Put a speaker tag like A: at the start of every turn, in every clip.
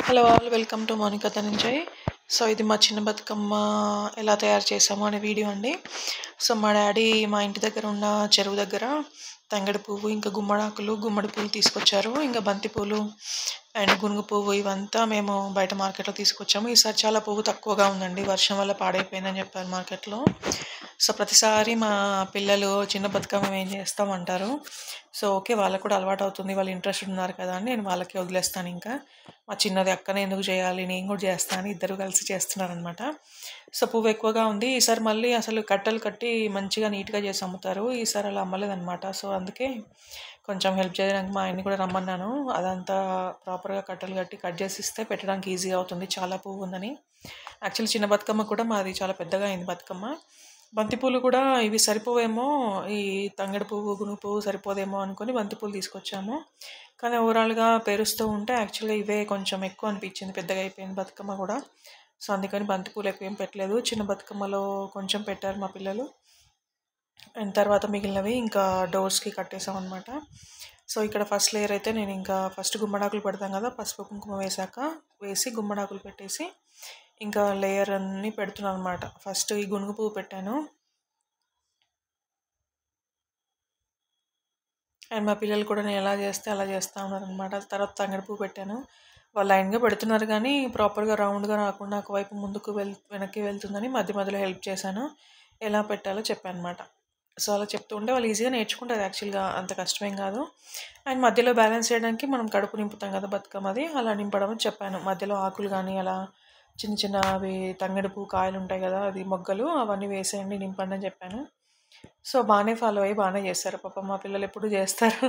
A: Hello all welcome to Monika Dhananjay. So ఇది మా చిన్న బతుకమ్మ ఎలా తయారు చేసామో అనే వీడియో అండి. సో మా డాడీ మా ఇంటి దగ్గర ఉన్న చెరువు దగ్గర తంగడి పువ్వు ఇంకా గుమ్మడాకులు గుమ్మడి పూలు తీసుకొచ్చారు. ఇంకా బంతి పూలు అండ్ గునుగు పువ్వు ఇవంతా మేము బయట మార్కెట్లో తీసుకొచ్చాము. ఈసారి చాలా పువ్వు తక్కువగా ఉందండి, వర్షం వల్ల పాడైపోయిందని చెప్పారు మార్కెట్లో. సో ప్రతిసారి మా పిల్లలు చిన్న బతుకమ్మ ఏం చేస్తామంటారు. సో ఓకే, వాళ్ళకు కూడా అలవాటు అవుతుంది, వాళ్ళు ఇంట్రెస్ట్ ఉన్నారు కదా అని నేను వాళ్ళకి వదిలేస్తాను. ఇంకా మా చిన్నది అక్కనే ఎందుకు చేయాలి, నేను కూడా చేస్తాను, ఇద్దరు కలిసి చేస్తున్నారనమాట. సో పువ్వు ఎక్కువగా ఉంది. ఈసారి మళ్ళీ అసలు కట్టలు కట్టి మంచిగా నీట్గా చేసి అమ్ముతారు, ఈసారి అలా అమ్మలేదనమాట. సో అందుకే కొంచెం హెల్ప్ చేయడానికి మా ఆయన్ని కూడా రమ్మన్నాను. అదంతా ప్రాపర్గా కట్టలు కట్టి కట్ చేసి ఇస్తే పెట్టడానికి ఈజీ అవుతుంది, చాలా పువ్వు ఉందని. యాక్చువల్లీ చిన్న బతుకమ్మ కూడా మాది చాలా పెద్దగా అయింది బతుకమ్మ. బంతిపూలు కూడా ఇవి సరిపోవేమో, ఈ తంగడి పువ్వు గునుగు పువ్వు సరిపోదేమో అనుకుని బంతిపూలు తీసుకొచ్చాము. కానీ ఓవరాల్గా పేరుస్తూ ఉంటే యాక్చువల్గా ఇవే కొంచెం ఎక్కువ అనిపించింది, పెద్దగా అయిపోయింది బతుకమ్మ కూడా. సో అందుకని బంతిపూలు ఎక్కువ ఏం పెట్టలేదు, చిన్న బతుకమ్మలో కొంచెం పెట్టారు మా పిల్లలు. అండ్ తర్వాత మిగిలినవి ఇంకా డోర్స్కి కట్టేసాం అనమాట. సో ఇక్కడ ఫస్ట్ లేయర్ అయితే నేను ఇంకా ఫస్ట్ గుమ్మడాకులు పెడతాం కదా, పసుపు కుంకుమ వేసి గుమ్మడాకులు పెట్టేసి ఇంకా లేయర్ అన్నీ పెడుతున్నాను అనమాట. ఫస్ట్ ఈ గునుగు పువ్వు పెట్టాను. అండ్ మా పిల్లలు కూడా నేను ఎలా చేస్తే అలా చేస్తూ ఉన్నారనమాట. తర్వాత తంగడి పువ్వు పెట్టాను. వాళ్ళు లైన్గా పెడుతున్నారు కానీ ప్రాపర్గా రౌండ్గా రాకుండా ఒకవైపు ముందుకు వెనక్కి వెళ్తుందని మధ్య మధ్యలో హెల్ప్ చేశాను, ఎలా పెట్టాలో చెప్పాను అనమాట. సో అలా చెప్తూ ఉంటే వాళ్ళు ఈజీగా నేర్చుకుంటారు, యాక్చువల్గా అంత కష్టమేం కాదు. అండ్ మధ్యలో బ్యాలెన్స్ చేయడానికి మనం కడుపు నింపుతాం కదా బతుకమ్మది, అలా నింపడం చెప్పాను. మధ్యలో ఆకులు కానీ అలా చిన్న చిన్న అవి తంగడి పువ్వు కాయలు ఉంటాయి కదా, అది మొగ్గలు అవన్నీ వేసేయండి, నింపండి అని చెప్పాను. సో బాగానే ఫాలో అయ్యి బాగానే చేస్తారు. పాపం మా పిల్లలు ఎప్పుడు చేస్తారు,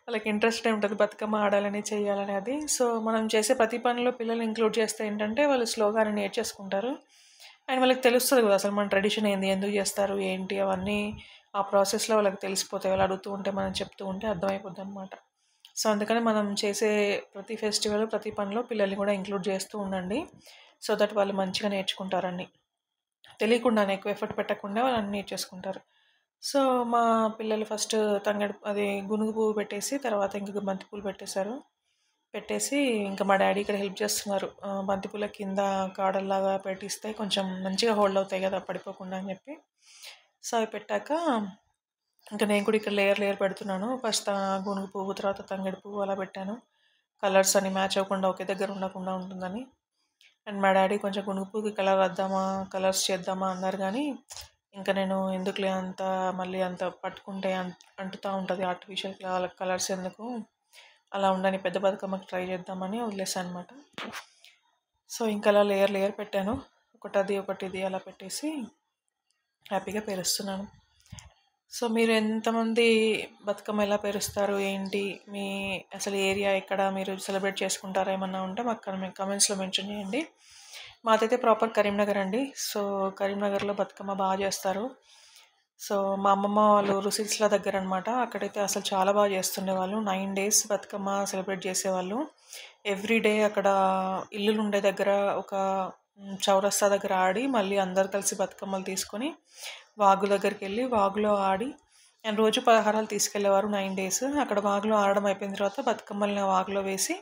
A: వాళ్ళకి ఇంట్రెస్ట్ ఉంటుంది బతుకమ్మ ఆడాలని చేయాలని అది. సో మనం చేసే ప్రతి పనిలో పిల్లలు ఇంక్లూడ్ చేస్తే ఏంటంటే వాళ్ళు స్లోగానే నేర్చేసుకుంటారు. అండ్ వాళ్ళకి తెలుస్తుంది కదా అసలు మన ట్రెడిషన్ ఏంది, ఎందుకు చేస్తారు ఏంటి అవన్నీ ఆ ప్రాసెస్లో వాళ్ళకి తెలిసిపోతాయి. వాళ్ళు అడుగుతూ ఉంటే మనం చెప్తూ ఉంటే అర్థమైపోద్ది అనమాట. సో అందుకని మనం చేసే ప్రతి ఫెస్టివల్ ప్రతి పనిలో పిల్లల్ని కూడా ఇంక్లూడ్ చేస్తూ ఉండండి, సో దట్ వాళ్ళు మంచిగా నేర్చుకుంటారని. తెలియకుండానే ఎక్కువ ఎఫర్ట్ పెట్టకుండా వాళ్ళు అన్నీ నేర్చేసుకుంటారు. సో మా పిల్లలు ఫస్ట్ అది గునుగు పువ్వు పెట్టేసి తర్వాత ఇంక బంతిపూలు పెట్టేసి ఇంకా మా డాడీ ఇక్కడ హెల్ప్ చేస్తున్నారు. బంతిపూల కింద కాడల్లాగా పెట్టిస్తే కొంచెం మంచిగా హోల్డ్ అవుతాయి కదా పడిపోకుండా అని చెప్పి. సో అవి పెట్టాక ఇంకా నేను కూడా ఇక్కడ లేయర్ పెడుతున్నాను. ఫస్ట్ గునుగు పువ్వు తర్వాత తంగడి పువ్వు అలా పెట్టాను, కలర్స్ అని మ్యాచ్ అవ్వకుండా ఒకే దగ్గర ఉండకుండా ఉంటుందని. అండ్ మా డాడీ కొంచెం గునుగు పువ్వుకి కలర్ వద్దామా కలర్స్ చేద్దామా అన్నారు కానీ ఇంకా నేను ఎందుకులే అంత మళ్ళీ అంత పట్టుకుంటే అంటుతూ ఉంటుంది ఆర్టిఫిషియల్ కలర్స్ ఎందుకు, అలా ఉండని పెద్ద బతుకమ్మకి ట్రై చేద్దామని వదిలేసాను అనమాట. సో ఇంకా అలా లేయర్ పెట్టాను, ఒకటి ఇది అలా పెట్టేసి హ్యాపీగా పేరుస్తున్నాను. సో మీరు ఎంతమంది బతుకమ్మ ఎలా పేరుస్తారు ఏంటి, మీ అసలు ఏరియా ఎక్కడ, మీరు సెలబ్రేట్ చేసుకుంటారా ఏమన్నా ఉంటే మాకు కమెంట్స్లో మెన్షన్ చేయండి. మాదైతే ప్రాపర్ కరీంనగర్ అండి. సో కరీంనగర్లో బతుకమ్మ బాగా చేస్తారు. సో మా అమ్మమ్మ వాళ్ళు రుసిల్స్ల దగ్గర అనమాట, అక్కడైతే అసలు చాలా బాగా చేస్తుండేవాళ్ళు. 9 days బతుకమ్మ సెలబ్రేట్ చేసేవాళ్ళు. ఎవ్రీడే అక్కడ ఇల్లులు ఉండే దగ్గర ఒక చౌరస్తా దగ్గర ఆడి మళ్ళీ అందరు కలిసి బతుకమ్మలు తీసుకొని వాగు దగ్గరికి వెళ్ళి వాగులో ఆడి అండ్ రోజు పలహారాలు తీసుకెళ్లేవారు 9 days. అక్కడ వాగులో ఆడడం అయిపోయిన తర్వాత బతుకమ్మల్ని వాగులో వేసి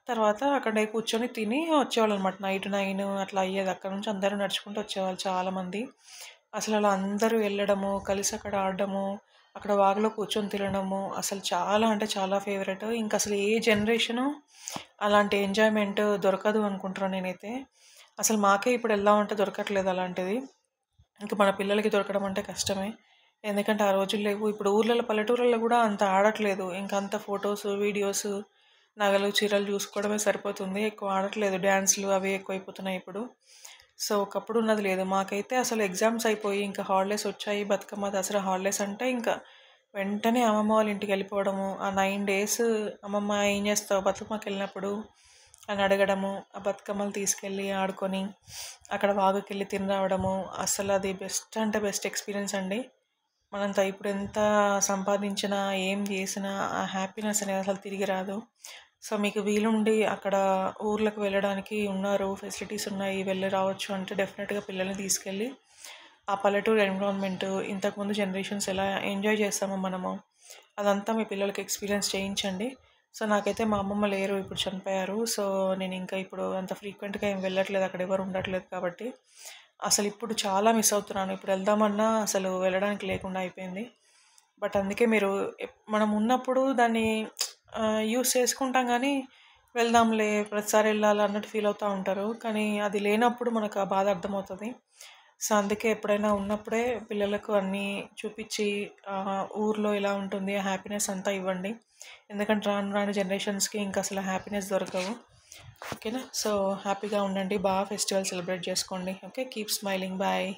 A: తర్వాత అక్కడే కూర్చొని తిని వచ్చేవాళ్ళు అనమాట. నైట్ 9 అట్లా అయ్యేది. అక్కడ నుంచి అందరూ నడుచుకుంటూ వచ్చేవాళ్ళు చాలామంది. అసలు అలా అందరూ వెళ్ళడము, కలిసి అక్కడ ఆడడము, అక్కడ వాగులో కూర్చొని తినడము అసలు చాలా అంటే చాలా ఫేవరెట్. ఇంకా అసలు ఏ జనరేషను అలాంటి ఎంజాయ్మెంట్ దొరకదు అనుకుంటున్నాను నేనైతే. అసలు మాకే ఇప్పుడు వెళ్దామంటే దొరకట్లేదు అలాంటిది, ఇంకా మన పిల్లలకి దొరకడం అంటే కష్టమే. ఎందుకంటే ఆ రోజులు లేవు. ఇప్పుడు ఊర్లలో పల్లెటూర్లలో కూడా అంత ఆడట్లేదు, ఇంకా అంత ఫొటోస్ వీడియోస్ నగలు చీరలు చూసుకోవడమే సరిపోతుంది, ఎక్కువ ఆడట్లేదు. డ్యాన్స్లు అవి ఎక్కువైపోతున్నాయి ఇప్పుడు. సో ఒకప్పుడు ఉన్నది లేదు. మాకైతే అసలు ఎగ్జామ్స్ అయిపోయి ఇంకా హాలిడేస్ వచ్చాయి, బతుకమ్మ దసరా హాలిడేస్ అంటే ఇంకా వెంటనే అమ్మమ్మ వాళ్ళ ఇంటికి వెళ్ళిపోవడము. ఆ 9 days అమ్మమ్మ ఏం చేస్తావు బతుకమ్మకి వెళ్ళినప్పుడు అని అడగడము, ఆ బతుకమ్మలు తీసుకెళ్ళి ఆడుకొని అక్కడ వాగుకి వెళ్ళి తిని రావడము. అసలు అది బెస్ట్ అంటే బెస్ట్ ఎక్స్పీరియన్స్ అండి. మనంతా ఇప్పుడు ఎంత సంపాదించినా ఏం చేసినా ఆ హ్యాపీనెస్ అనేది అసలు తిరిగి రాదు. సో మీకు వీలుండి అక్కడ ఊర్లకు వెళ్ళడానికి ఉన్నారు, ఫెసిలిటీస్ ఉన్నాయి, వెళ్ళి రావచ్చు అంటే డెఫినెట్గా పిల్లల్ని తీసుకెళ్ళి ఆ పల్లెటూరు ఎన్విరాన్మెంట్ ఇంతకుముందు జనరేషన్స్ ఎలా ఎంజాయ్ చేస్తామో మనము అదంతా మీ పిల్లలకి ఎక్స్పీరియన్స్ చేయించండి. సో నాకైతే మా అమ్మమ్మ లేరు, ఇప్పుడు చనిపోయారు. సో నేను ఇంకా ఇప్పుడు అంత ఫ్రీక్వెంట్గా ఏం వెళ్ళట్లేదు, అక్కడ ఎవరు ఉండట్లేదు కాబట్టి. అసలు ఇప్పుడు చాలా మిస్ అవుతున్నాను. ఇప్పుడు వెళ్దామన్నా అసలు వెళ్ళడానికి లేకుండా అయిపోయింది. బట్ అందుకే మీరు మనం ఉన్నప్పుడు దాన్ని యూస్ చేసుకుంటాం కానీ వెళ్దాంలే ప్రతిసారి వెళ్ళాలి అన్నట్టు ఫీల్ అవుతూ ఉంటారు. కానీ అది లేనప్పుడు మనకు ఆ బాధ అర్థమవుతుంది. సో అందుకే ఎప్పుడైనా ఉన్నప్పుడే పిల్లలకు అన్నీ చూపించి ఊర్లో ఎలా ఉంటుంది హ్యాపీనెస్ అంతా ఇవ్వండి. ఎందుకంటే రాను రాను జనరేషన్స్కి ఇంకా అసలు హ్యాపీనెస్ దొరకవు. ఓకేనా? సో హ్యాపీగా ఉండండి, బాగా ఫెస్టివల్ సెలబ్రేట్ చేసుకోండి. Okay, keep smiling, bye.